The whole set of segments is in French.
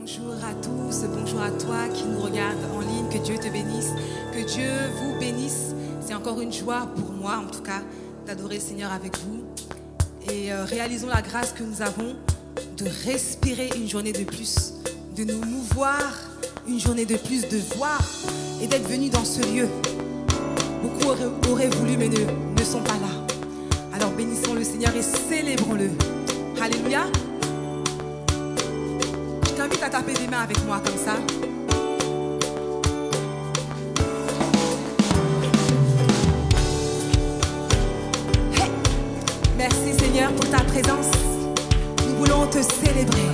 Bonjour à tous, bonjour à toi qui nous regarde en ligne, que Dieu te bénisse, que Dieu vous bénisse. C'est encore une joie pour moi en tout cas d'adorer le Seigneur avec vous. Et réalisons la grâce que nous avons de respirer une journée de plus, de nous mouvoir une journée de plus, de voir et d'être venus dans ce lieu. Beaucoup auraient voulu mais ne sont pas là. Alors bénissons le Seigneur et célébrons-le. Alléluia. Je t'invite à taper des mains avec moi comme ça. Hey. Merci Seigneur pour ta présence. Nous voulons te célébrer.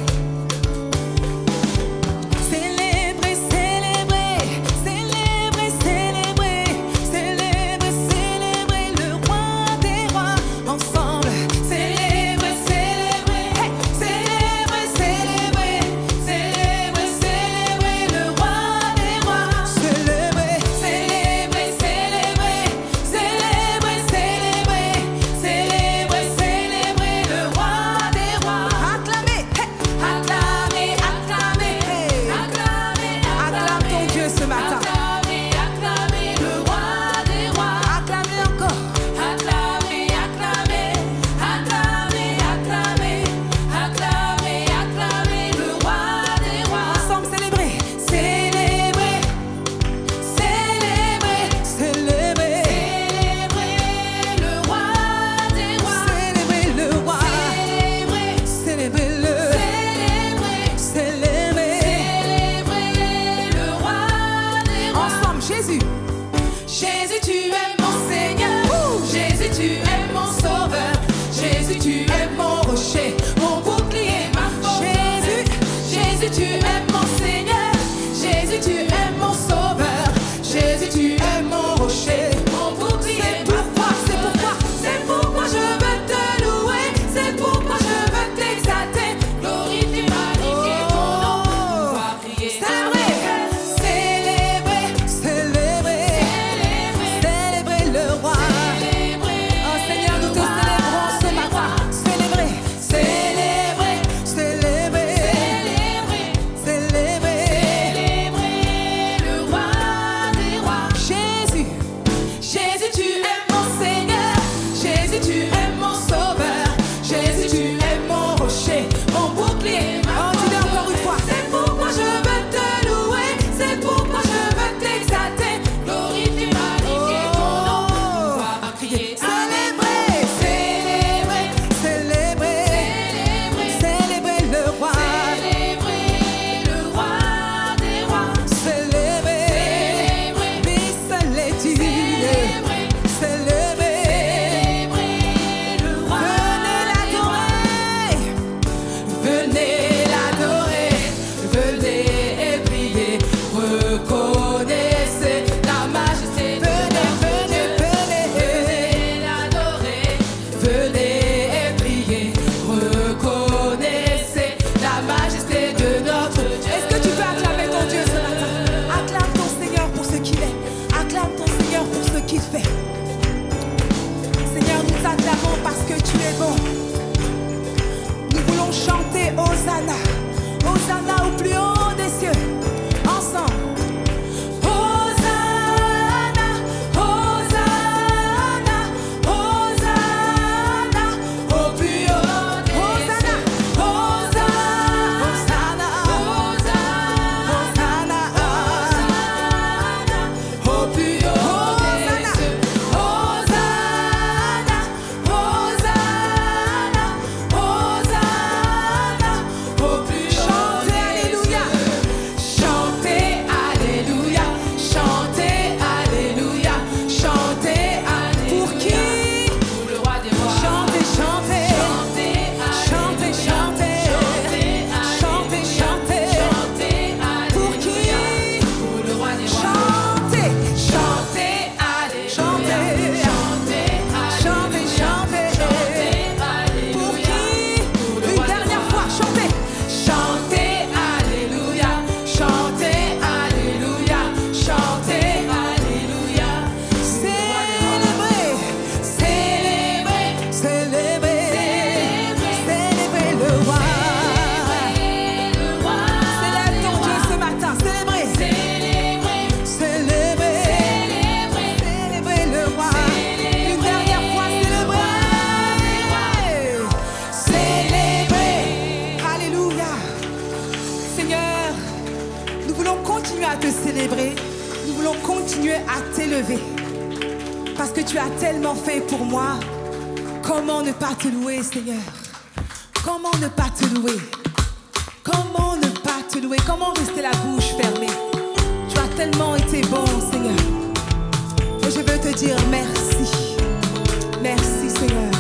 Hosanna, te célébrer. Nous voulons continuer à t'élever. Parce que tu as tellement fait pour moi. Comment ne pas te louer, Seigneur? Comment ne pas te louer? Comment ne pas te louer? Comment rester la bouche fermée? Tu as tellement été bon, Seigneur. Et je veux te dire merci. Merci, Seigneur.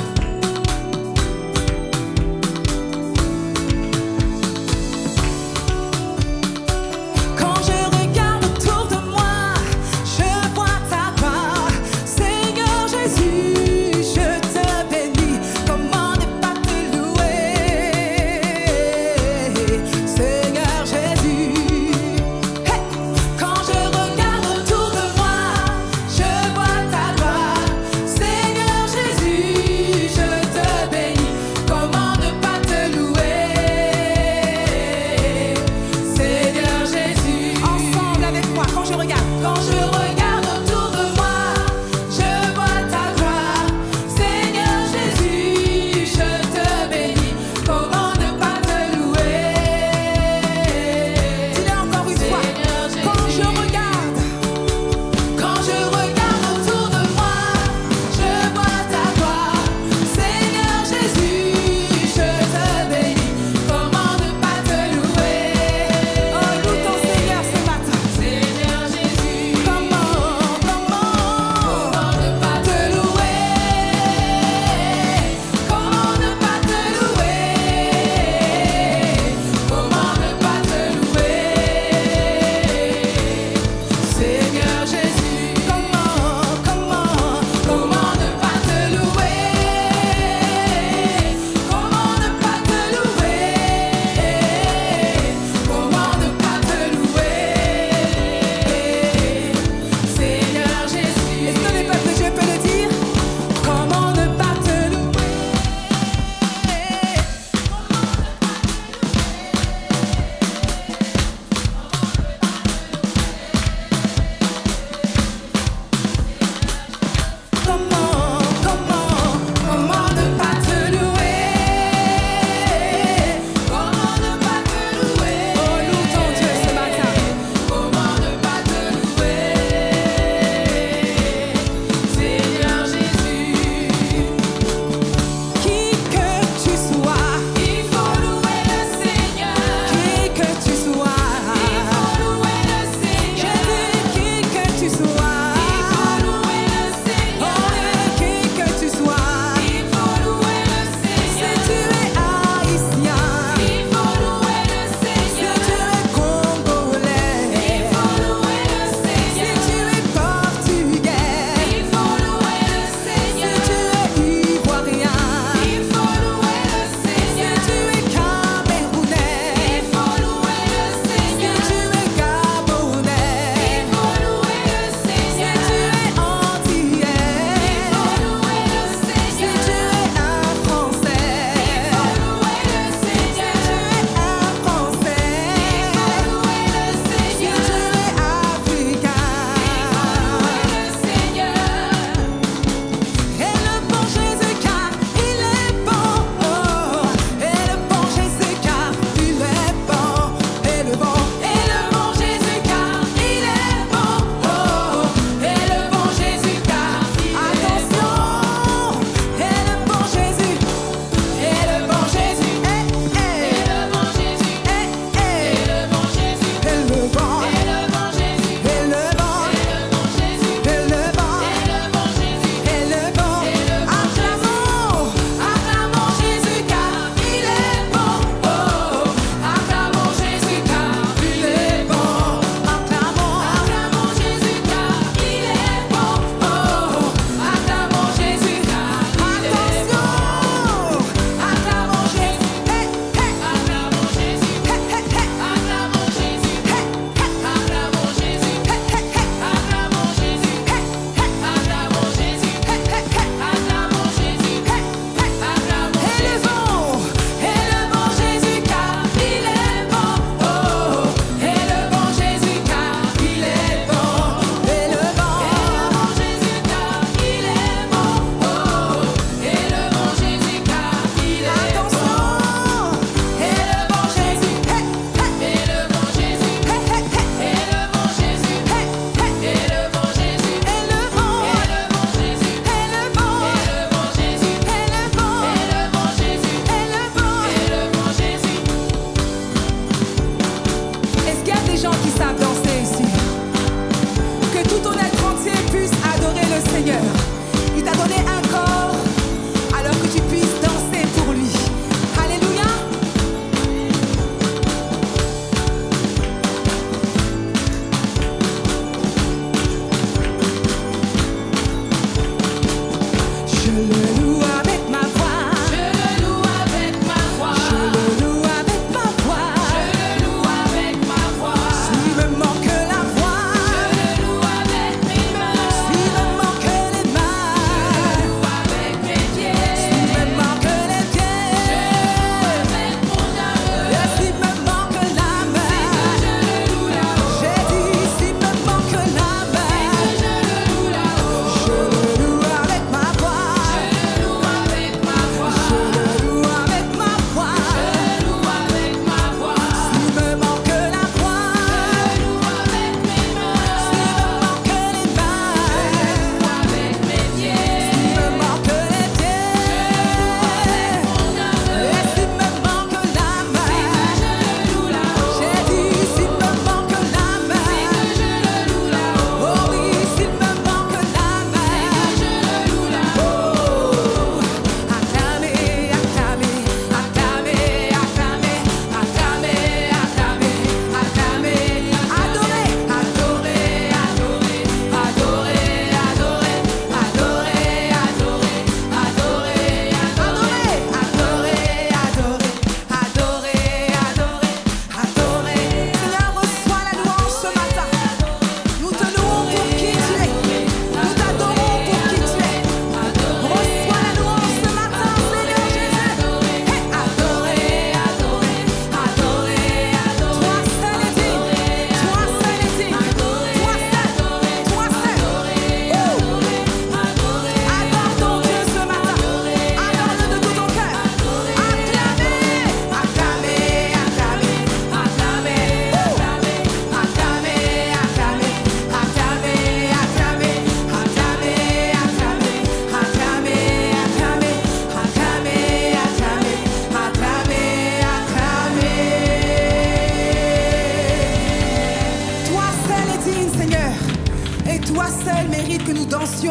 intentions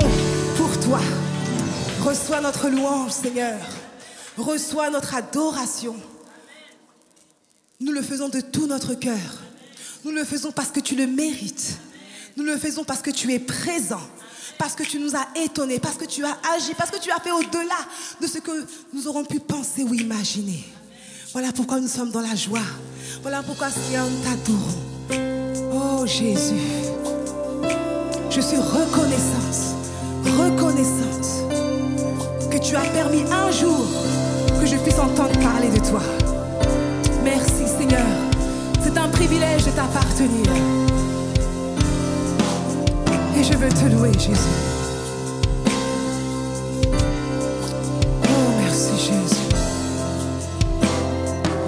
pour toi. Reçois notre louange, Seigneur. Reçois notre adoration. Nous le faisons de tout notre cœur. Nous le faisons parce que tu le mérites. Nous le faisons parce que tu es présent. Parce que tu nous as étonnés. Parce que tu as agi. Parce que tu as fait au-delà de ce que nous aurons pu penser ou imaginer. Voilà pourquoi nous sommes dans la joie. Voilà pourquoi, Seigneur, nous t'adorons. Oh Jésus, je suis reconnaissante que tu as permis un jour que je puisse entendre parler de toi. Merci Seigneur, c'est un privilège de t'appartenir. Et je veux te louer, Jésus. Oh merci Jésus.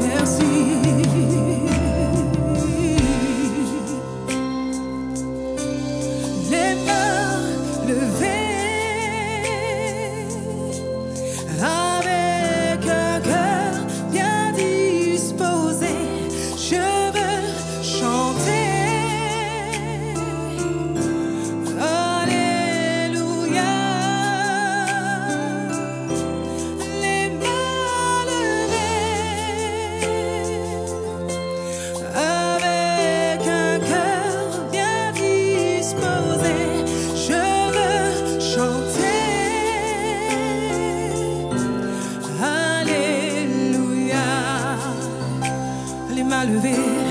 Merci. Les mains levées. les mains levées,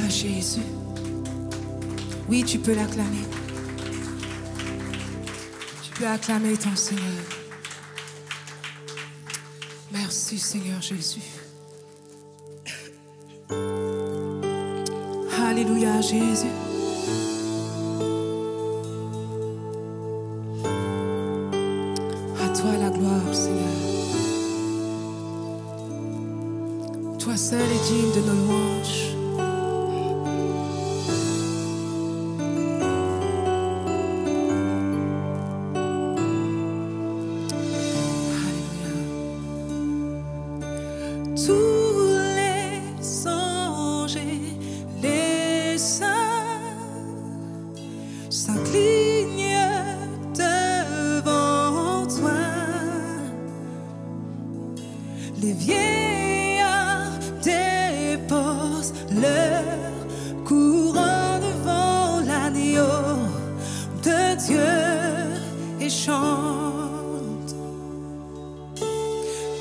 Jésus. Oui, tu peux l'acclamer. Tu peux acclamer ton Seigneur. Merci Seigneur Jésus. Alléluia Jésus. À toi la gloire Seigneur. Toi seul est digne de nos louanges. Les vieillards déposent leur couronne devant l'agneau de Dieu et chantent.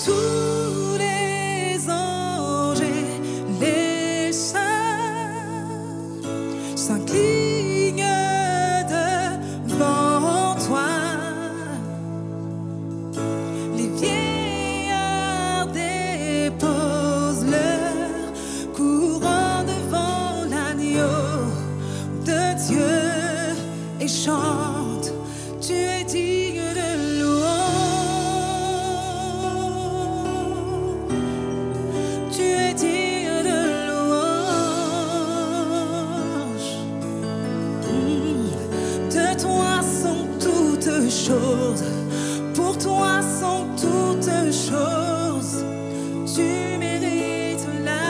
Tous les anges et les saints s'inclinent devant toi. Les vieillards déposent leur couronne devant l'agneau de Dieu et chantent. Tu es digne de louange. Tu es digne de louange. De toi sont toutes choses. Pour toi sont toutes choses. Tu mérites la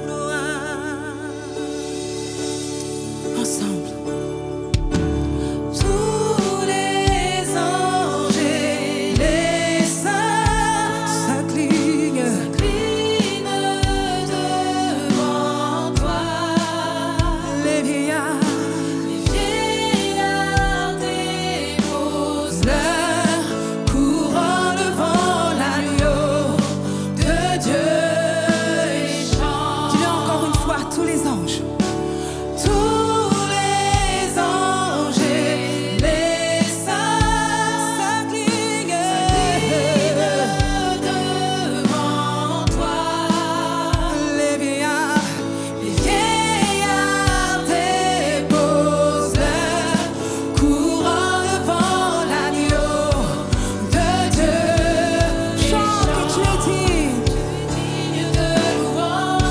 gloire. Ensemble. Tous les anges et les saints s'inclinent devant toi. Les vieillards déposent leur couronne devant l'agneau de Dieu et chantent. Dis-le encore une fois, tous les anges. Tous les anges et les saints s'inclinent devant toi. Les vieillards déposent leur couronne devant l'agneau de Dieu. Chante que tu es digne de louange.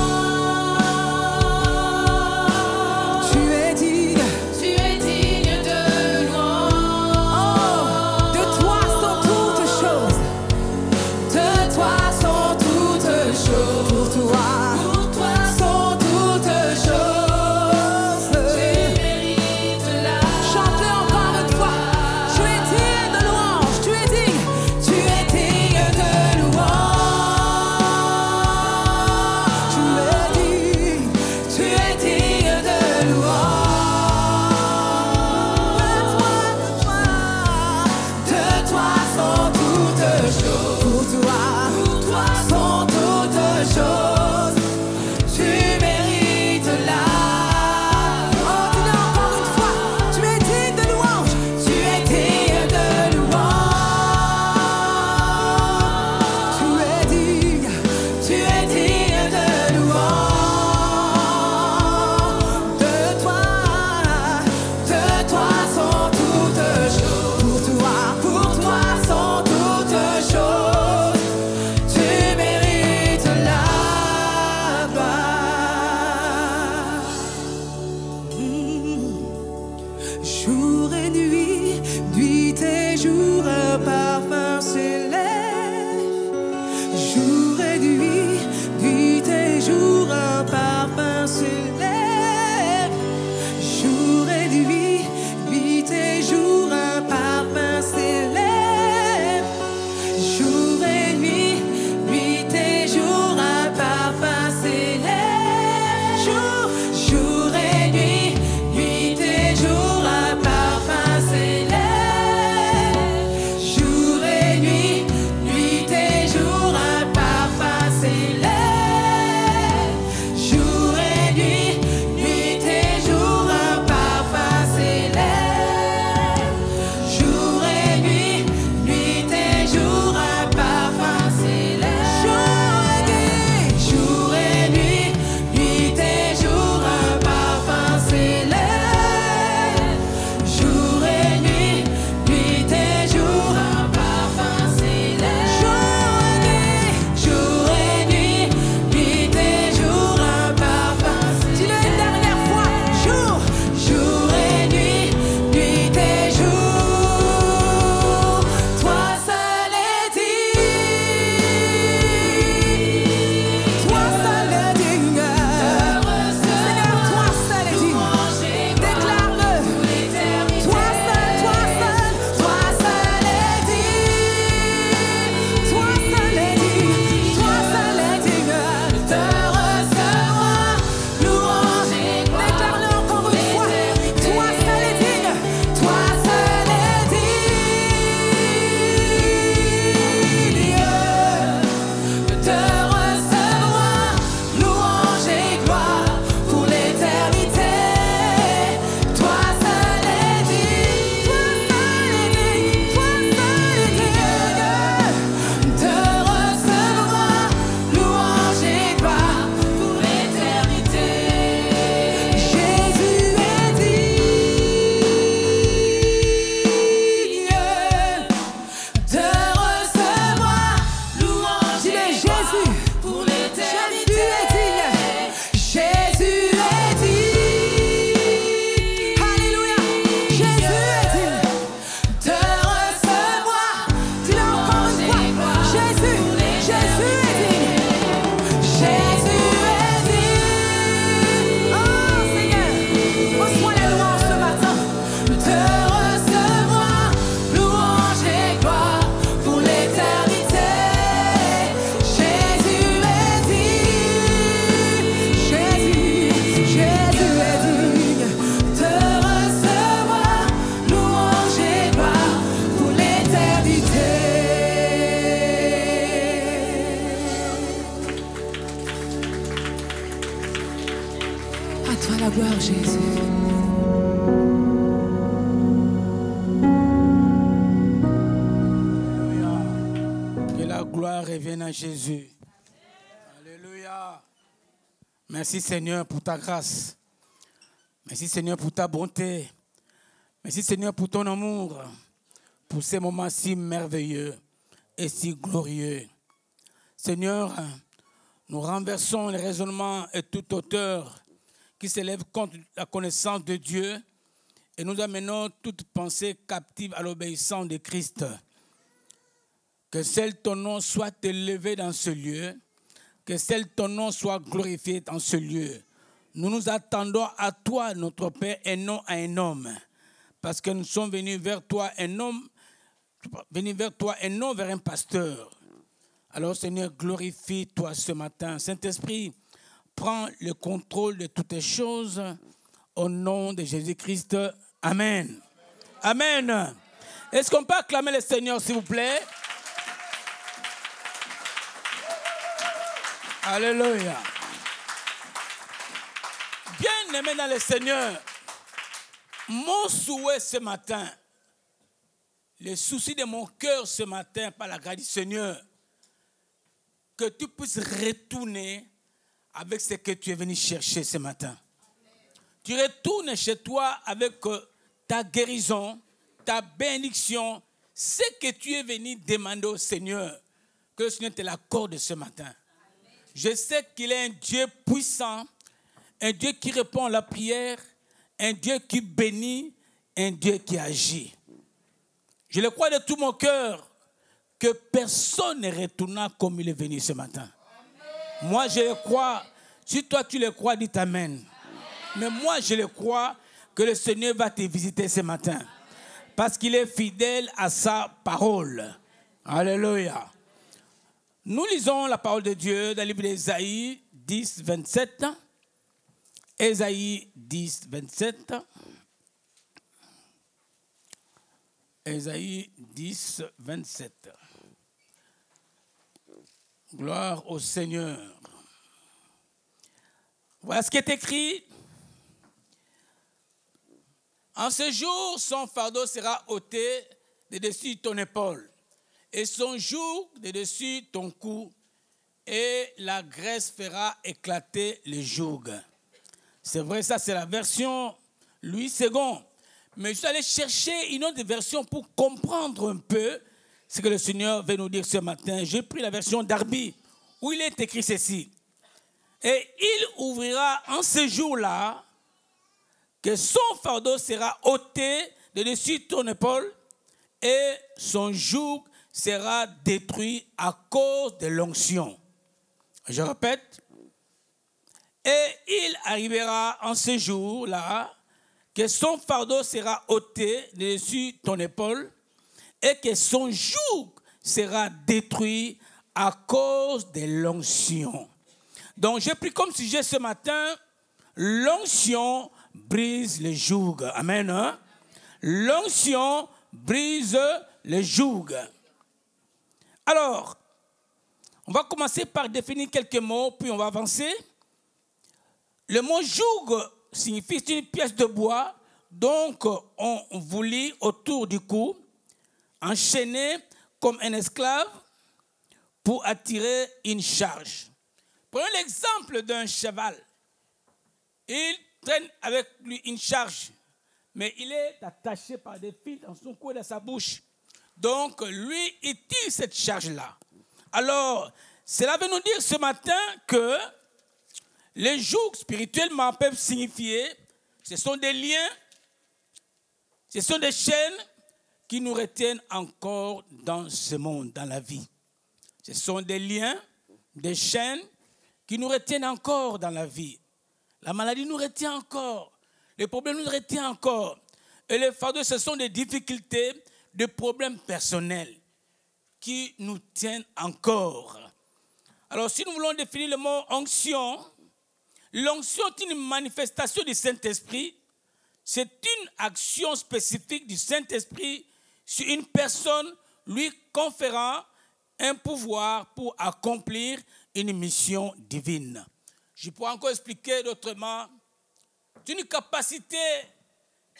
toi la gloire, Jésus. Que la gloire revienne à Jésus. Alléluia. Merci Seigneur pour ta grâce. Merci Seigneur pour ta bonté. Merci Seigneur pour ton amour. Pour ces moments si merveilleux et si glorieux. Seigneur, nous renversons les raisonnements et toute hauteur qui s'élève contre la connaissance de Dieu et nous amenons toute pensée captive à l'obéissance de Christ. Que seul ton nom soit élevé dans ce lieu, que seul ton nom soit glorifié dans ce lieu. Nous nous attendons à toi, notre Père, et non à un homme, parce que nous sommes venus vers toi, venus vers toi et non vers un pasteur. Alors Seigneur, glorifie-toi ce matin. Saint-Esprit, prends le contrôle de toutes les choses au nom de Jésus-Christ. Amen. Amen. Est-ce qu'on peut acclamer le Seigneur, s'il vous plaît? Alléluia. Bien-aimé dans le Seigneur, mon souhait ce matin, le souci de mon cœur ce matin, par la grâce du Seigneur, que tu puisses retourner avec ce que tu es venu chercher ce matin. Tu retournes chez toi avec ta guérison, ta bénédiction, ce que tu es venu demander au Seigneur, que le Seigneur te l'accorde ce matin. Je sais qu'il est un Dieu puissant, un Dieu qui répond à la prière, un Dieu qui bénit, un Dieu qui agit. Je le crois de tout mon cœur que personne ne retourna comme il est venu ce matin. Amen. Moi, je le crois. Si toi, tu le crois, dis Amen. Amen. Mais moi, je le crois que le Seigneur va te visiter ce matin. Amen. Parce qu'il est fidèle à sa parole. Alléluia. Nous lisons la parole de Dieu dans le livre d'Ésaïe 10, 27. Ésaïe 10, 27. Ésaïe 10, 27. Gloire au Seigneur. Voilà ce qui est écrit. En ce jour, son fardeau sera ôté de dessus ton épaule, et son joug de dessus ton cou, et la graisse fera éclater le joug. C'est vrai, ça c'est la version Louis II. Mais je suis allé chercher une autre version pour comprendre un peu ce que le Seigneur veut nous dire ce matin. J'ai pris la version Darby, où il est écrit ceci. Et il ouvrira en ce jour-là que son fardeau sera ôté de dessus ton épaule et son joug sera détruit à cause de l'onction. Je répète. Et il arrivera en ce jour-là que son fardeau sera ôté de dessus ton épaule et que son joug sera détruit à cause de l'onction. Donc j'ai pris comme sujet ce matin, l'onction brise le joug. Amen. Hein? L'onction brise le joug. Alors, on va commencer par définir quelques mots, puis on va avancer. Le mot joug signifie une pièce de bois, donc on vous lie autour du cou, enchaîné comme un esclave pour attirer une charge. Prenons l'exemple d'un cheval. Il traîne avec lui une charge, mais il est attaché par des fils dans son cou et dans sa bouche. Donc, lui, il tire cette charge-là. Alors, cela veut nous dire ce matin que les jougs spirituellement peuvent signifier, ce sont des liens, ce sont des chaînes qui nous retiennent encore dans ce monde, dans la vie. Ce sont des liens, des chaînes qui nous retiennent encore dans la vie. La maladie nous retient encore, les problèmes nous retiennent encore. Et les fardeaux, ce sont des difficultés, des problèmes personnels qui nous tiennent encore. Alors, si nous voulons définir le mot onction, l'onction est une manifestation du Saint-Esprit. C'est une action spécifique du Saint-Esprit sur une personne, lui conférant un pouvoir pour accomplir une mission divine. Je pourrais encore expliquer d'autrement C'est une capacité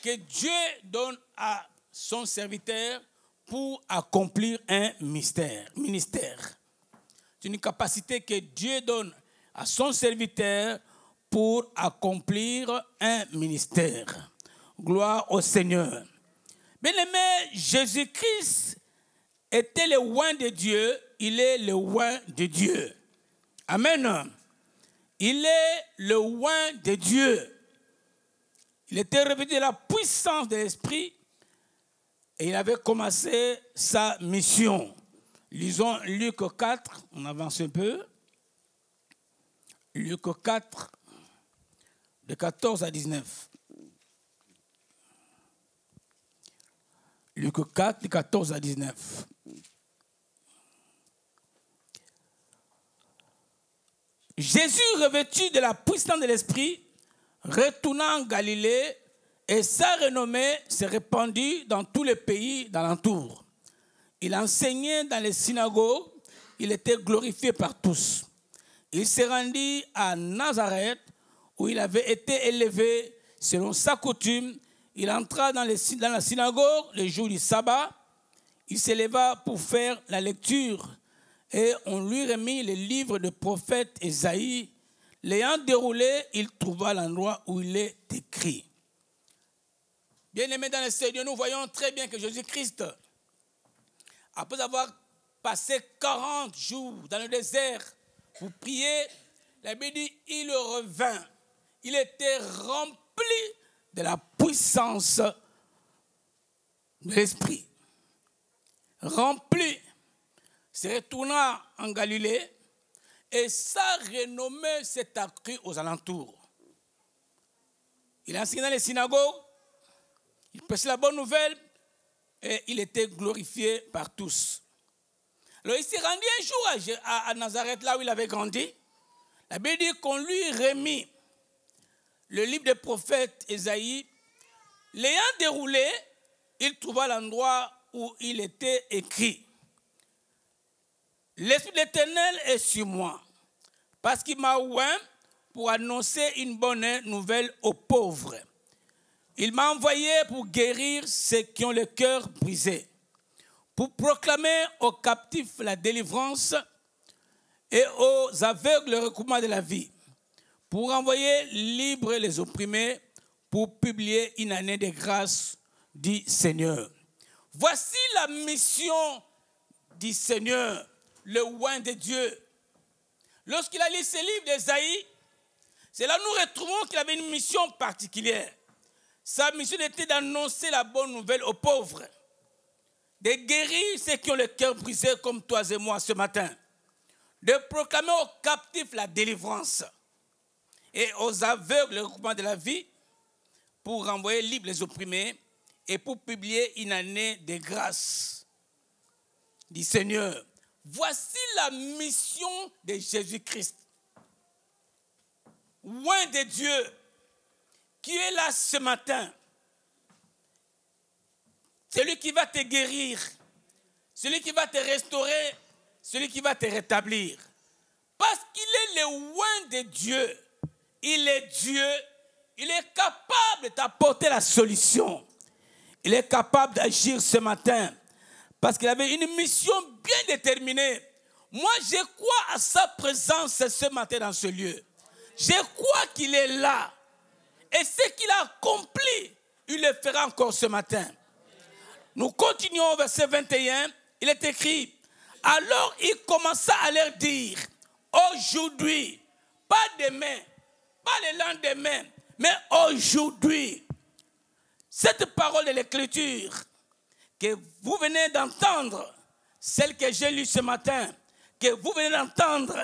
que Dieu donne à son serviteur pour accomplir un ministère. C'est une capacité que Dieu donne à son serviteur pour accomplir un ministère. Gloire au Seigneur. Bien-aimé, Jésus-Christ était le oint de Dieu, il est le oint de Dieu. Amen. Il est le oint de Dieu. Il était revêtu de la puissance de l'Esprit et il avait commencé sa mission. Lisons Luc 4, on avance un peu. Luc 4, de 14 à 19. Luc 4, de 14 à 19. Jésus, revêtu de la puissance de l'Esprit, retourna en Galilée et sa renommée s'est répandue dans tous les pays d'alentour. Il enseignait dans les synagogues, il était glorifié par tous. Il se rendit à Nazareth où il avait été élevé selon sa coutume. Il entra dans la synagogue le jour du sabbat. Il s'éleva pour faire la lecture et on lui remit le livre du prophète Ésaïe. L'ayant déroulé, il trouva l'endroit où il est écrit. Bien-aimés dans le Seigneur, nous voyons très bien que Jésus-Christ, après avoir passé 40 jours dans le désert pour prier, la Bible dit, il revint. Il était rempli de la puissance de l'Esprit. Rempli. Se retourna en Galilée et sa renommée s'est accrue aux alentours. Il enseignait dans les synagogues, il prêchait la bonne nouvelle et il était glorifié par tous. Alors il s'est rendu un jour à Nazareth, là où il avait grandi. La Bible dit qu'on lui remit le livre des prophètes Ésaïe. L'ayant déroulé, il trouva l'endroit où il était écrit. L'Esprit de l'Éternel est sur moi, parce qu'il m'a oint pour annoncer une bonne nouvelle aux pauvres. Il m'a envoyé pour guérir ceux qui ont le cœur brisé, pour proclamer aux captifs la délivrance et aux aveugles le recouvrement de la vie, pour envoyer libres les opprimés, pour publier une année de grâce, dit Seigneur. Voici la mission du Seigneur, le oint de Dieu. Lorsqu'il a lu ce livre d'Ésaïe, c'est là que nous retrouvons qu'il avait une mission particulière. Sa mission était d'annoncer la bonne nouvelle aux pauvres, de guérir ceux qui ont le cœur brisé comme toi et moi ce matin, de proclamer aux captifs la délivrance et aux aveugles le recouvrement de la vie, pour renvoyer libres les opprimés et pour publier une année de grâce, dit Seigneur. Voici la mission de Jésus-Christ, oint de Dieu, qui est là ce matin. Celui qui va te guérir, celui qui va te restaurer, celui qui va te rétablir. Parce qu'il est le oint de Dieu, il est Dieu, il est capable de t'apporter la solution. Il est capable d'agir ce matin. Parce qu'il avait une mission bien déterminée. Moi, je crois à sa présence ce matin dans ce lieu. Je crois qu'il est là. Et ce qu'il a accompli, il le fera encore ce matin. Nous continuons au verset 21. Il est écrit, alors il commença à leur dire, aujourd'hui, pas demain, pas le lendemain, mais aujourd'hui, cette parole de l'Écriture que vous venez d'entendre, celle que j'ai lue ce matin, que vous venez d'entendre,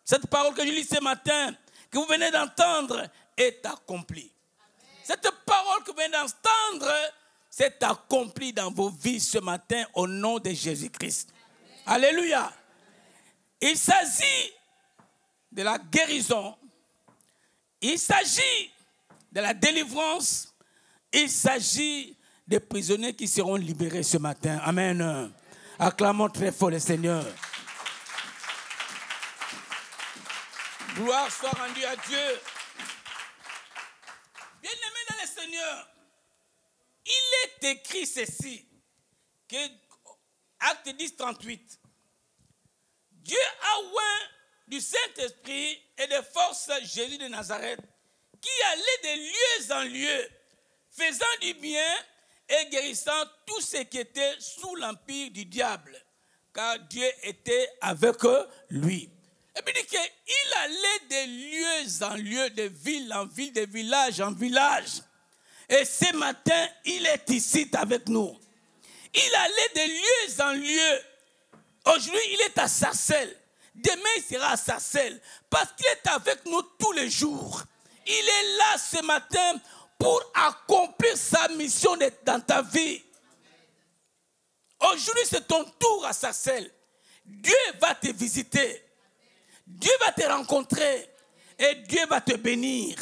cette parole que je lis ce matin, que vous venez d'entendre, est accomplie. Amen. Cette parole que vous venez d'entendre, c'est accomplie dans vos vies ce matin au nom de Jésus-Christ. Amen. Alléluia. Il s'agit de la guérison, il s'agit de la délivrance, il s'agit des prisonniers qui seront libérés ce matin. Amen. Acclamons très fort le Seigneur. Gloire soit rendue à Dieu. est écrit ceci, que Acte 10, 38. Dieu a oint du Saint-Esprit et de force Jésus de Nazareth, qui allait de lieu en lieu, faisant du bien et guérissant tous ceux qui étaient sous l'empire du diable, car Dieu était avec lui. Et puis il dit qu'il allait de lieu en lieu, de ville en ville, de village en village. Et ce matin, il est ici avec nous. Il allait de lieu en lieu. Aujourd'hui, il est à Sarcelles. Demain, il sera à Sarcelles. Parce qu'il est avec nous tous les jours. Il est là ce matin pour accomplir sa mission dans ta vie. Aujourd'hui, c'est ton tour à Sarcelles. Dieu va te visiter. Dieu va te rencontrer. Et Dieu va te bénir.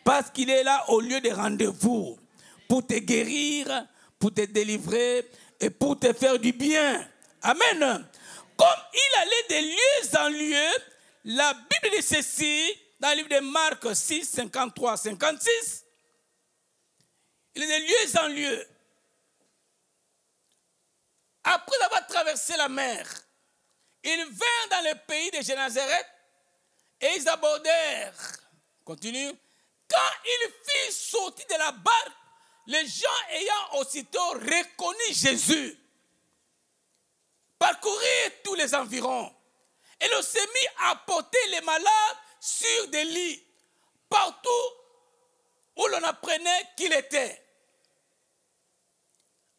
Parce qu'il est là au lieu de rendez-vous. Pour te guérir, pour te délivrer et pour te faire du bien. Amen. Comme il allait de lieu en lieu, la Bible dit ceci, dans le livre de Marc 6, 53, 56. Il est de lieu en lieu. Après avoir traversé la mer, ils vinrent dans le pays de Génézareth et ils abordèrent. Continue. Quand il fit sortir de la barque, les gens ayant aussitôt reconnu Jésus, parcourirent tous les environs et l'on s'est mis à porter les malades sur des lits, partout où l'on apprenait qu'il était.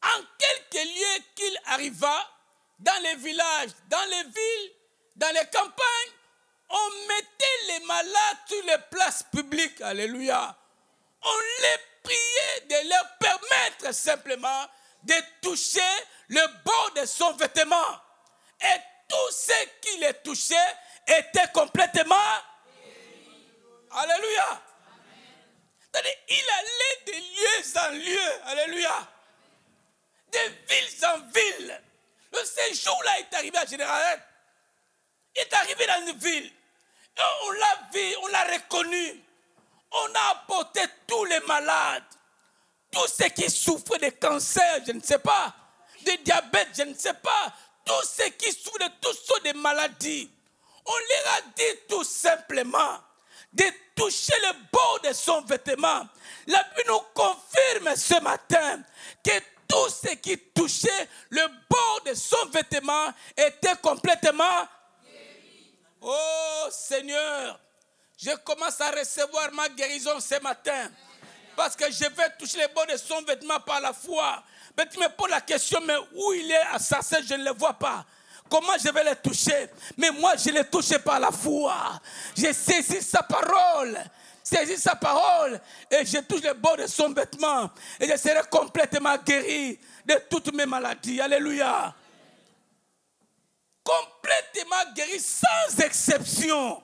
En quelques lieux qu'il arriva, dans les villages, dans les villes, dans les campagnes, on mettait les malades sur les places publiques. Alléluia. On les priait de leur permettre simplement de toucher le bord de son vêtement. Et tous ceux qui les touchaient étaient complètement. Alléluia. C'est-à-dire, il allait de lieu en lieu. Alléluia. De ville en ville. Le séjour-là est arrivé à Génézareth. Il est arrivé dans une ville. Et on l'a vu, on l'a reconnu. On a apporté tous les malades. Tous ceux qui souffrent de cancer, je ne sais pas. De diabète, je ne sais pas. Tous ceux qui souffrent de toutes sortes de maladies. On leur a dit tout simplement de toucher le bord de son vêtement. La Bible nous confirme ce matin que tous ceux qui touchaient le bord de son vêtement étaient complètement guéris. Oh Seigneur, je commence à recevoir ma guérison ce matin. Parce que je vais toucher le bord de son vêtement par la foi. Mais tu me poses la question, mais où il est assassin, je ne le vois pas. Comment je vais le toucher? Mais moi, je l'ai touché par la foi. J'ai saisi sa parole. Saisis sa parole et je touche le bord de son vêtement et je serai complètement guéri de toutes mes maladies. Alléluia. Complètement guéri sans exception.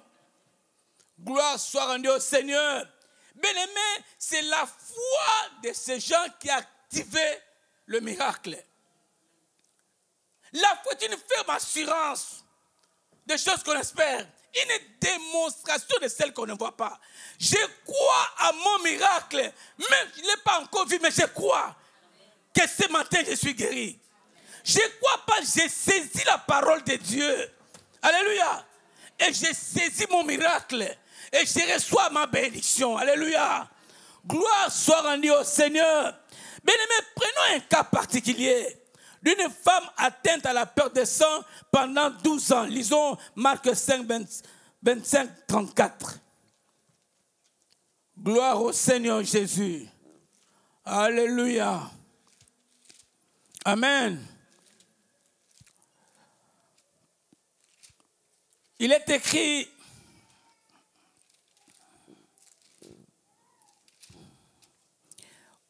Gloire soit rendue au Seigneur. Bien-aimé, c'est la foi de ces gens qui a activé le miracle. La foi est une ferme assurance des choses qu'on espère. Une démonstration de celles qu'on ne voit pas. Je crois à mon miracle. Même je ne l'ai pas encore vu, mais je crois que ce matin je suis guéri. Je ne crois pas, j'ai saisi la parole de Dieu. Alléluia. Et j'ai saisi mon miracle. Et je reçois ma bénédiction. Alléluia. Gloire soit rendue au Seigneur. Bien-aimés, prenons un cas particulier d'une femme atteinte à la perte de sang pendant 12 ans. Lisons Marc 5, 25, 34. Gloire au Seigneur Jésus. Alléluia. Amen. Il est écrit,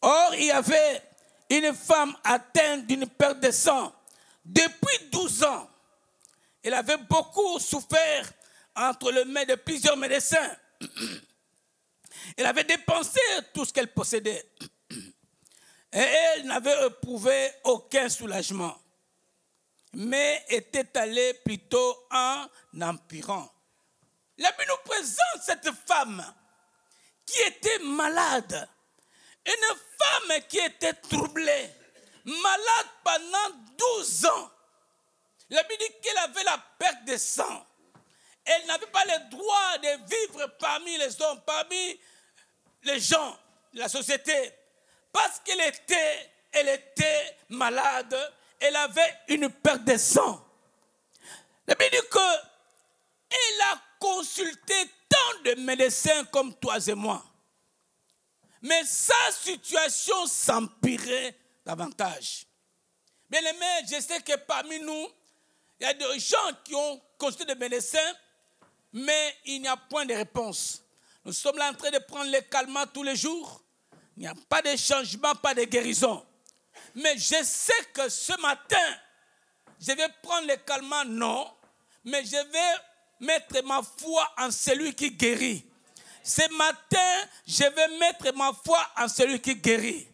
or il y avait une femme atteinte d'une perte de sang depuis 12 ans. Elle avait beaucoup souffert entre les mains de plusieurs médecins. Elle avait dépensé tout ce qu'elle possédait. Et elle n'avait éprouvé aucun soulagement, mais était allée plutôt en empirant. La Bible nous présente cette femme qui était malade. Une femme qui était troublée, malade pendant 12 ans. La Bible dit qu'elle avait la perte de sang. Elle n'avait pas le droit de vivre parmi les hommes, parmi les gens de la société. Parce qu'elle était malade, elle avait une perte de sang. La Bible dit qu'elle a consulté tant de médecins comme toi et moi. Mais sa situation s'empirait davantage. Bien aimé, je sais que parmi nous, il y a des gens qui ont consulté des médecins, mais il n'y a point de réponse. Nous sommes là en train de prendre les calmants tous les jours. Il n'y a pas de changement, pas de guérison. Mais je sais que ce matin, je vais prendre les calmants, non, mais je vais mettre ma foi en celui qui guérit. Ce matin, je vais mettre ma foi en celui qui guérit.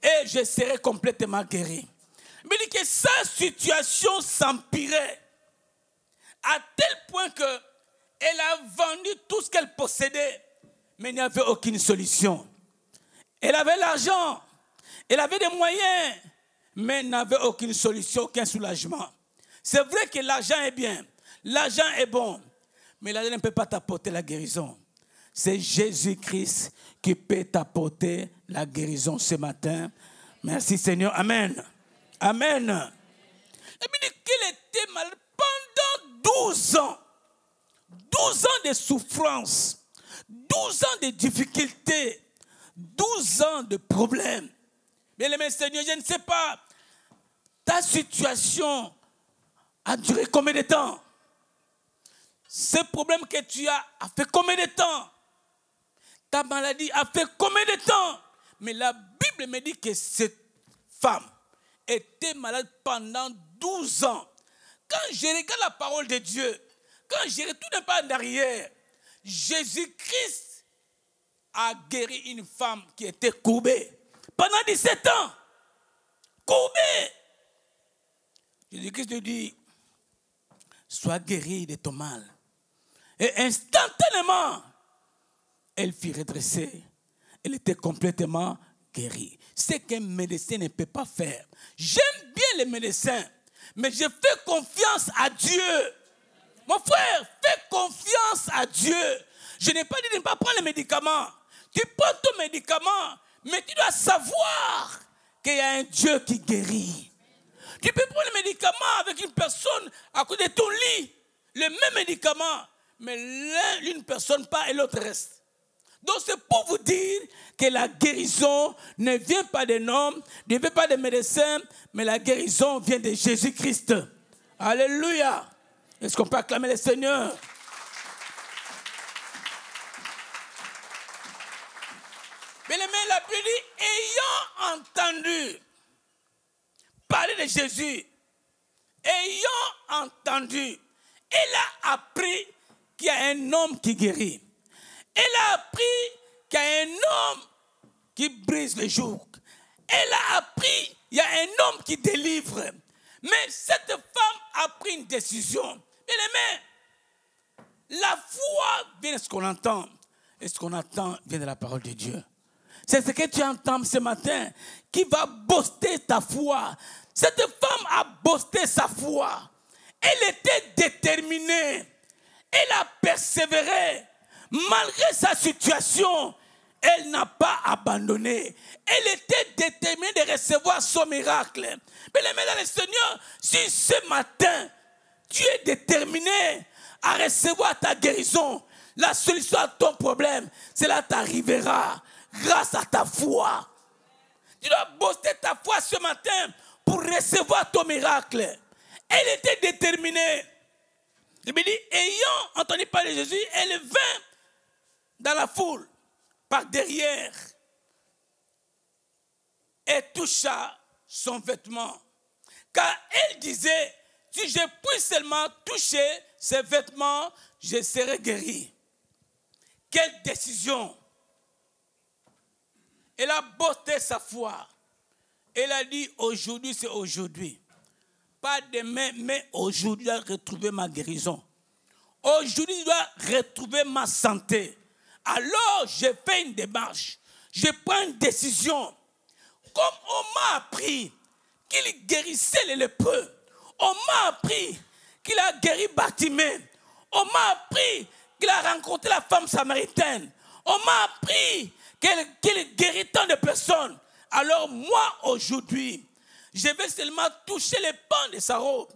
Et je serai complètement guéri. Il dit que sa situation s'empirait à tel point qu'elle a vendu tout ce qu'elle possédait, mais il n'y avait aucune solution. Elle avait l'argent, elle avait des moyens, mais elle n'avait aucune solution, aucun soulagement. C'est vrai que l'argent est bien, l'argent est bon, mais l'argent ne peut pas t'apporter la guérison. C'est Jésus-Christ qui peut t'apporter la guérison ce matin. Merci Seigneur. Amen. Amen. La Bible dit qu'elle était malade pendant 12 ans. 12 ans de souffrance. 12 ans de difficultés. 12 ans de problèmes. Bien aimé Seigneur, je ne sais pas, ta situation a duré combien de temps? Ce problème que tu as fait combien de temps? Ta maladie a fait combien de temps? Mais la Bible me dit que cette femme était malade pendant 12 ans. Quand je regarde la parole de Dieu, quand je retourne un pas en arrière, Jésus-Christ a guéri une femme qui était courbée pendant 17 ans. Courbée. Jésus-Christ lui dit, sois guéri de ton mal. Et instantanément, elle fut redressée. Elle était complètement guérie. Ce qu'un médecin ne peut pas faire. J'aime bien les médecins, mais je fais confiance à Dieu. Mon frère, fais confiance à Dieu. Je n'ai pas dit de ne pas prendre les médicaments. Tu prends ton médicament, mais tu dois savoir qu'il y a un Dieu qui guérit. Tu peux prendre le médicament avec une personne à côté de ton lit, le même médicament, mais l'une personne part et l'autre reste. Donc c'est pour vous dire que la guérison ne vient pas d'un homme, ne vient pas des médecins, mais la guérison vient de Jésus-Christ. Alléluia. Est-ce qu'on peut acclamer le Seigneur? Mais la Bible dit, ayant entendu parler de Jésus, ayant entendu, elle a appris qu'il y a un homme qui guérit. Elle a appris qu'il y a un homme qui brise le joug. Elle a appris qu'il y a un homme qui délivre. Mais cette femme a pris une décision. Bien aimé, la foi vient de ce qu'on entend. Et ce qu'on entend vient de la parole de Dieu. C'est ce que tu entends ce matin qui va booster ta foi. Cette femme a boosté sa foi. Elle était déterminée. Elle a persévéré. Malgré sa situation, elle n'a pas abandonné. Elle était déterminée de recevoir son miracle. Mais dans le Seigneur, si ce matin, tu es déterminé à recevoir ta guérison, la solution à ton problème, cela t'arrivera grâce à ta foi. Tu dois booster ta foi ce matin pour recevoir ton miracle. Elle était déterminée. Il me dit, ayant entendu parler de Jésus, elle vint dans la foule, par derrière, et toucha son vêtement. Car elle disait, si je puis seulement toucher ses vêtements, je serai guéri. Quelle décision! Elle a boosté sa foi. Elle a dit, aujourd'hui, c'est aujourd'hui. Pas demain, mais aujourd'hui, je dois retrouver ma guérison. Aujourd'hui, je dois retrouver ma santé. Alors, j'ai fait une démarche. je prends une décision. Comme on m'a appris qu'il guérissait les lépreux, on m'a appris qu'il a guéri Bartimée, on m'a appris qu'il a rencontré la femme samaritaine, on m'a appris qu'il guérit tant de personnes. Alors moi, aujourd'hui, je vais seulement toucher les pans de sa robe.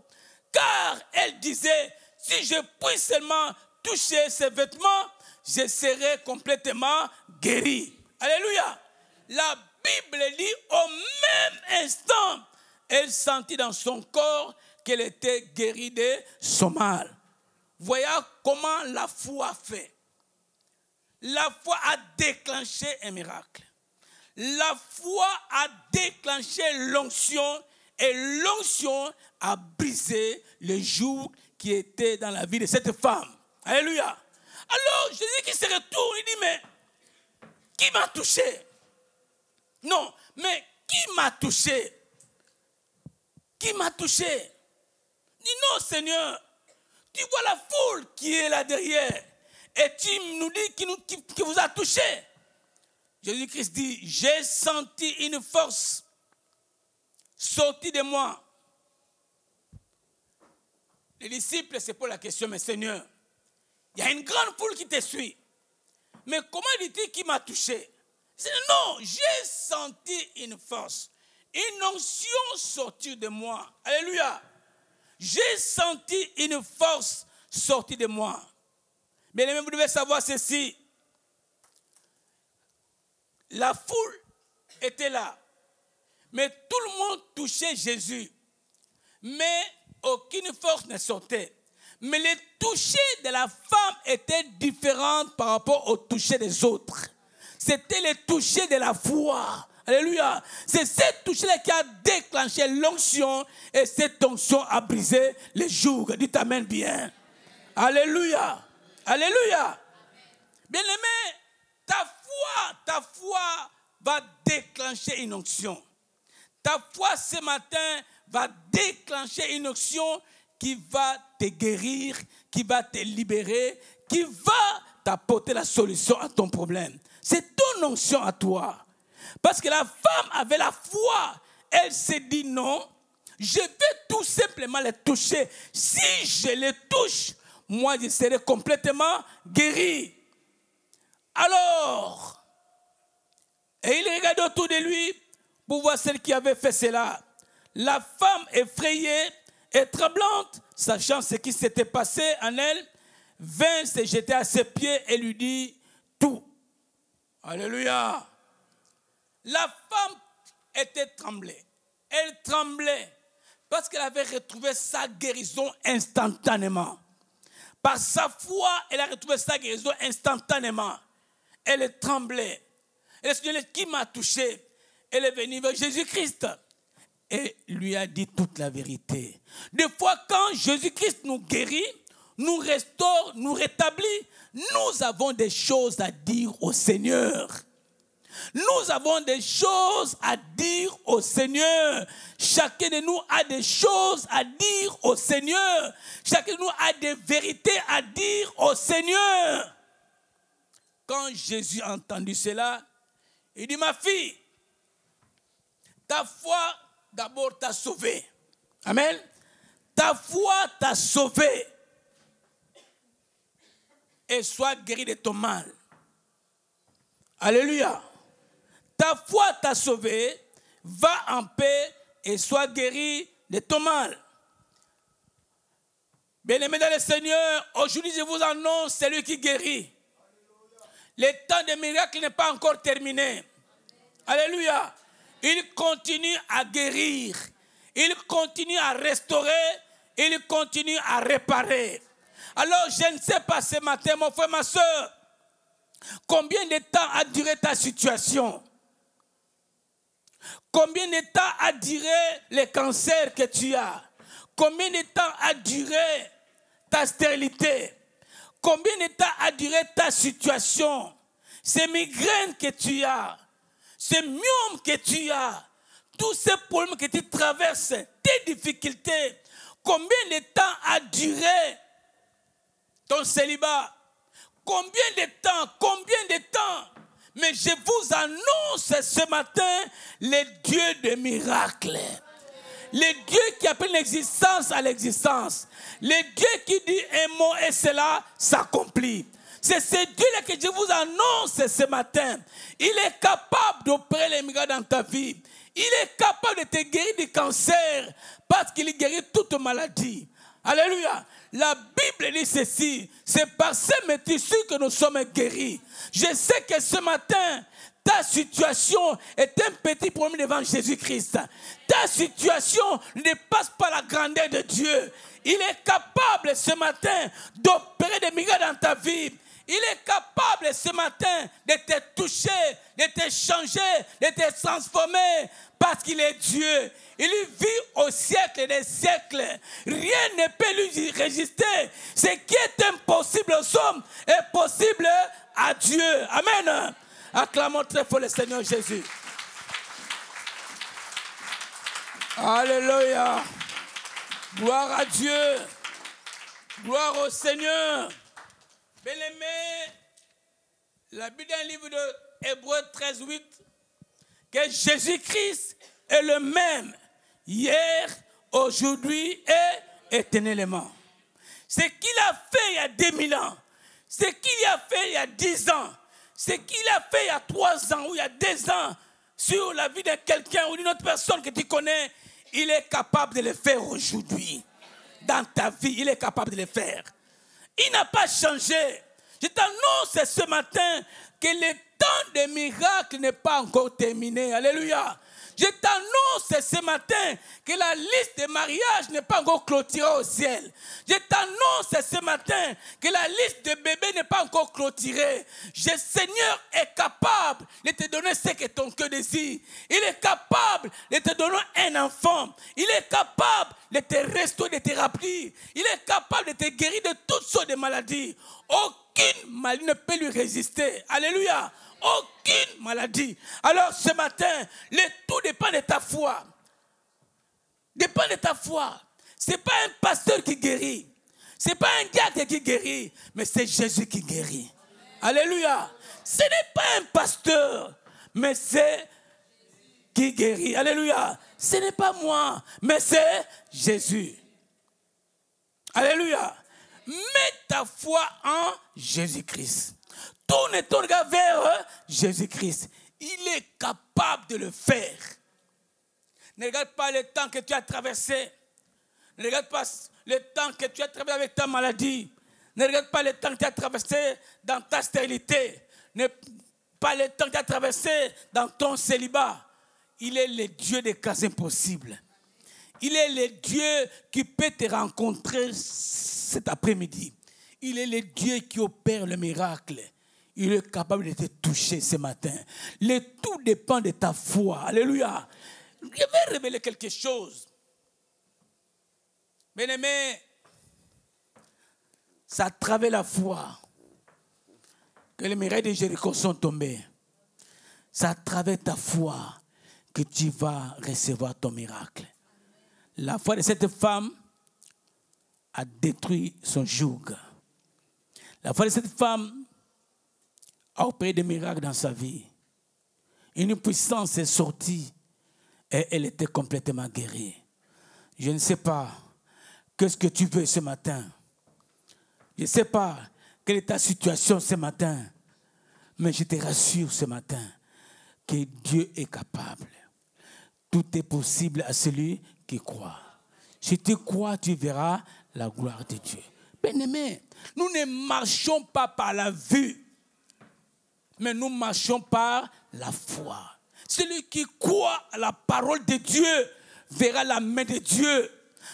Car elle disait, si je puis seulement toucher ses vêtements, je serai complètement guéri. Alléluia. La Bible dit, au même instant, elle sentit dans son corps qu'elle était guérie de son mal. Voyez comment la foi fait. La foi a déclenché un miracle. La foi a déclenché l'onction et l'onction a brisé le joug qui était dans la vie de cette femme. Alléluia. Alors Jésus qui se retourne, il dit, mais qui m'a touché? Non, mais qui m'a touché? Qui m'a touché? Dis non, Seigneur. Tu vois la foule qui est là derrière. Et tu nous dis qui vous a touché. Jésus-Christ dit, j'ai senti une force sortie de moi. Les disciples se posent la question, mais Seigneur, il y a une grande foule qui te suit. Mais comment dit-il qui m'a touché? Non, j'ai senti une force, une onction sortir de moi. Alléluia. J'ai senti une force sortir de moi. Bien-aimés, vous devez savoir ceci. La foule était là. Mais tout le monde touchait Jésus. Mais aucune force ne sortait. Mais le toucher de la femme était différent par rapport au toucher des autres. C'était le toucher de la foi. Alléluia. C'est cette toucher-là qui a déclenché l'onction et cette onction a brisé les jougs. Dites amen bien. Alléluia. Alléluia. Bien-aimé, ta foi va déclencher une onction. Ta foi ce matin va déclencher une onction qui va te guérir, qui va te libérer, qui va t'apporter la solution à ton problème. C'est ton onction à toi. Parce que la femme avait la foi. Elle s'est dit non, je vais tout simplement les toucher. Si je les touche, moi je serai complètement guéri. Alors, et il regardait autour de lui pour voir celle qui avait fait cela. La femme effrayée et tremblante, sachant ce qui s'était passé en elle, vint se jeter à ses pieds et lui dit tout. Alléluia. La femme était tremblée. Elle tremblait parce qu'elle avait retrouvé sa guérison instantanément. Par sa foi, elle a retrouvé sa guérison instantanément. Elle tremblait. Et le Seigneur, qui m'a touché? Elle est venue vers Jésus-Christ et lui a dit toute la vérité. Des fois, quand Jésus-Christ nous guérit, nous restaure, nous rétablit, nous avons des choses à dire au Seigneur. Nous avons des choses à dire au Seigneur. Chacun de nous a des choses à dire au Seigneur. Chacun de nous a des vérités à dire au Seigneur. Quand Jésus a entendu cela, il dit, ma fille, ta foi d'abord t'a sauvée. Amen. Ta foi t'a sauvée. Et sois guéri de ton mal. Alléluia. Ta foi t'a sauvé, va en paix et sois guéri de ton mal. Bien-aimés dans le Seigneur, aujourd'hui je vous annonce celui qui guérit. Le temps des miracles n'est pas encore terminé. Alléluia. Il continue à guérir. Il continue à restaurer. Il continue à réparer. Alors je ne sais pas ce matin, mon frère, ma soeur, combien de temps a duré ta situation? Combien de temps a duré le cancer que tu as? Combien de temps a duré ta stérilité? Combien de temps a duré ta situation? Ces migraines que tu as, ces myomes que tu as, tous ces problèmes que tu traverses, tes difficultés, combien de temps a duré ton célibat? Combien de temps? Mais je vous annonce ce matin les dieux des miracles. Les dieux qui appellent l'existence à l'existence. Les dieux qui disent un mot et cela s'accomplit. C'est ce Dieu-là que je vous annonce ce matin. Il est capable d'opérer les miracles dans ta vie. Il est capable de te guérir du cancer parce qu'il guérit toute maladie. Alléluia. La Bible dit ceci. C'est par ces métissures que nous sommes guéris. Je sais que ce matin, ta situation est un petit problème devant Jésus-Christ. Ta situation ne dépasse pas la grandeur de Dieu. Il est capable ce matin d'opérer des miracles dans ta vie. Il est capable ce matin de te toucher, de te changer, de te transformer parce qu'il est Dieu. Il vit au siècle des siècles. Rien ne peut lui résister. Ce qui est impossible aux hommes est possible à Dieu. Amen. Acclamons très fort le Seigneur Jésus. Alléluia. Gloire à Dieu. Gloire au Seigneur. Bien-aimé, la Bible est un livre de Hébreux 13:8, que Jésus-Christ est le même hier, aujourd'hui et éternellement. Ce qu'il a fait il y a 2000 ans, ce qu'il a fait il y a 10 ans, ce qu'il a fait il y a 3 ans ou il y a 2 ans sur la vie de quelqu'un ou d'une autre personne que tu connais, il est capable de le faire aujourd'hui. Dans ta vie, il est capable de le faire. Il n'a pas changé. Je t'annonce ce matin que le temps des miracles n'est pas encore terminé. Alléluia. Je t'annonce ce matin que la liste des mariages n'est pas encore clôturée au ciel. Je t'annonce ce matin que la liste des bébés n'est pas encore clôturée. Le Seigneur est capable de te donner ce que ton cœur désire. Il est capable de te donner un enfant. Il est capable de te restaurer, de te remplir. Il est capable de te guérir de toutes sortes de maladies. Aucune maladie ne peut lui résister. Alléluia. Aucune maladie. Alors ce matin, le tout dépend de ta foi. Dépend de ta foi. Ce n'est pas un pasteur qui guérit. Ce n'est pas un diacre qui guérit. Mais c'est Jésus qui guérit. Alléluia. Ce n'est pas un pasteur. Mais c'est qui guérit. Alléluia. Ce n'est pas moi. Mais c'est Jésus. Alléluia. Mets ta foi en Jésus-Christ. Tourne ton regard vers Jésus-Christ. Il est capable de le faire. Ne regarde pas le temps que tu as traversé. Ne regarde pas le temps que tu as traversé avec ta maladie. Ne regarde pas le temps que tu as traversé dans ta stérilité. Ne pas le temps que tu as traversé dans ton célibat. Il est le Dieu des cas impossibles. Il est le Dieu qui peut te rencontrer cet après-midi. Il est le Dieu qui opère le miracle. Il est capable de te toucher ce matin. Le tout dépend de ta foi. Alléluia. Je vais révéler quelque chose. Bien-aimé, c'est à travers la foi que les miracles de Jéricho sont tombés. C'est à travers ta foi que tu vas recevoir ton miracle. La foi de cette femme a détruit son joug. La foi de cette femme a opéré des miracles dans sa vie. Une puissance est sortie et elle était complètement guérie. Je ne sais pas qu'est-ce que tu veux ce matin. Je ne sais pas quelle est ta situation ce matin. Mais je te rassure ce matin que Dieu est capable. Tout est possible à celui qui croit. Si tu crois, tu verras la gloire de Dieu. Bien-aimés, nous ne marchons pas par la vue, mais nous marchons par la foi. Celui qui croit à la parole de Dieu verra la main de Dieu.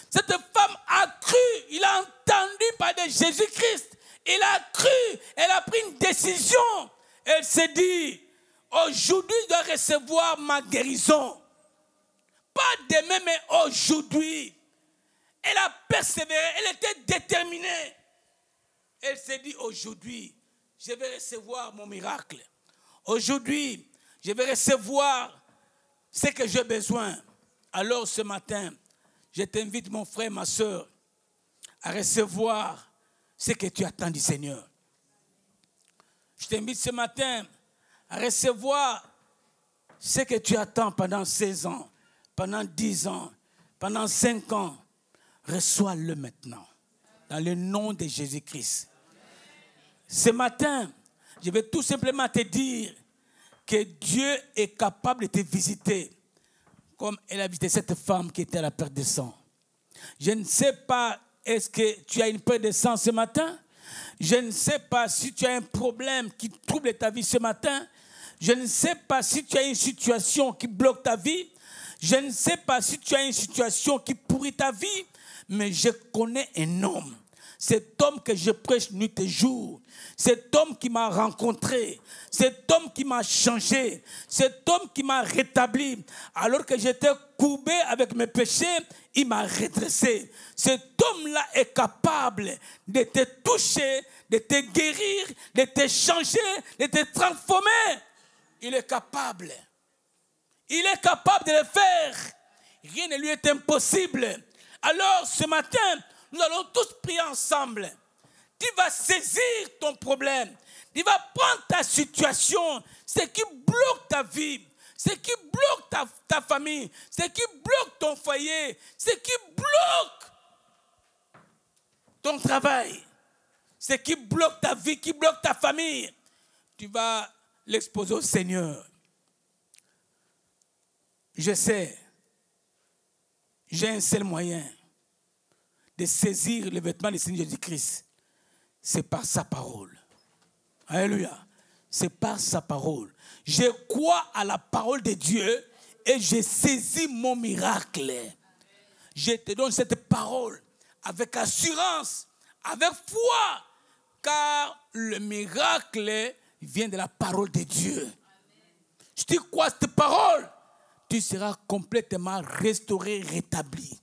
Cette femme a cru, il a entendu parler de Jésus-Christ. Il a cru, elle a pris une décision. Elle s'est dit, aujourd'hui je dois recevoir ma guérison. Pas demain, mais aujourd'hui. Elle a persévéré, elle était déterminée. Elle s'est dit, aujourd'hui, je vais recevoir mon miracle. Aujourd'hui, je vais recevoir ce que j'ai besoin. Alors ce matin, je t'invite, mon frère, ma soeur, à recevoir ce que tu attends du Seigneur. Je t'invite ce matin à recevoir ce que tu attends pendant 16 ans, pendant 10 ans, pendant 5 ans, reçois-le maintenant. Dans le nom de Jésus-Christ. Ce matin, je vais tout simplement te dire que Dieu est capable de te visiter comme elle a visité cette femme qui était à la perte de sang. Je ne sais pas, est-ce que tu as une perte de sang ce matin? Je ne sais pas si tu as un problème qui trouble ta vie ce matin. Je ne sais pas si tu as une situation qui bloque ta vie. Je ne sais pas si tu as une situation qui pourrit ta vie. Mais je connais un homme. Cet homme que je prêche nuit et jour. Cet homme qui m'a rencontré. Cet homme qui m'a changé. Cet homme qui m'a rétabli. Alors que j'étais courbé avec mes péchés, il m'a redressé. Cet homme-là est capable de te toucher, de te guérir, de te changer, de te transformer. Il est capable. Il est capable de le faire. Rien ne lui est impossible. Alors ce matin, nous allons tous prier ensemble. Tu vas saisir ton problème. Tu vas prendre ta situation, ce qui bloque ta vie, ce qui bloque ta famille, ce qui bloque ton foyer, ce qui bloque ton travail, ce qui bloque ta vie, qui bloque ta famille. Tu vas l'exposer au Seigneur. Je sais, j'ai un seul moyen de saisir le vêtement du Seigneur Jésus-Christ. C'est par sa parole. Alléluia. C'est par sa parole. Je crois à la parole de Dieu et je saisis mon miracle. Je te donne cette parole avec assurance, avec foi, car le miracle vient de la parole de Dieu. Si tu crois à cette parole, tu seras complètement restauré, rétabli.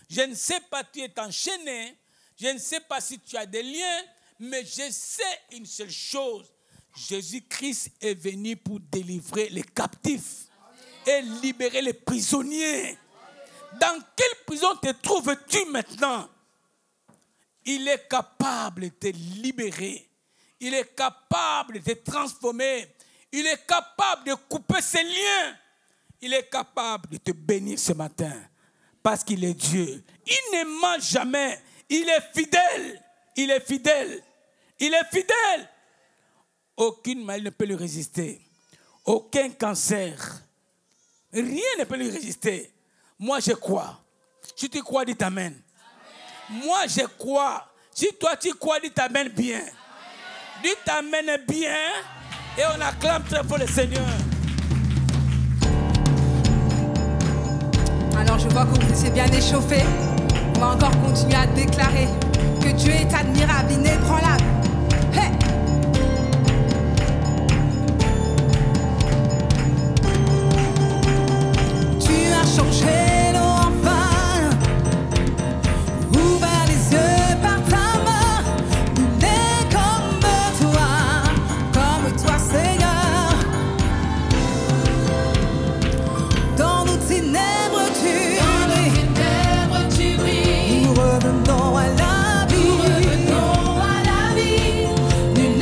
Je ne sais pas si tu es enchaîné, je ne sais pas si tu as des liens, mais je sais une seule chose. Jésus-Christ est venu pour délivrer les captifs et libérer les prisonniers. Dans quelle prison te trouves-tu maintenant? Il est capable de te libérer. Il est capable de te transformer. Il est capable de couper ses liens. Il est capable de te bénir ce matin. Parce qu'il est Dieu. Il ne ment jamais. Il est fidèle. Il est fidèle. Il est fidèle. Aucune maladie ne peut lui résister. Aucun cancer. Rien ne peut lui résister. Moi, je crois. Si tu crois, dis amen. Amen. Moi, je crois. Si toi, tu crois, dis amen bien. Amen. Dis amen bien. Et on acclame très fort le Seigneur. Alors, je vois que vous étiez bien échauffés. On va encore continuer à déclarer que Dieu est admirable, inébranlable. Hey! Tu as changé l'eau en vin, ouvert les yeux par ta main. Nul n'est comme toi, Seigneur. Dans nos ténèbres, tu brilles. Nous revenons à la vie. Nul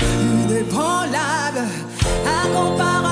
inébranlable, incomparable.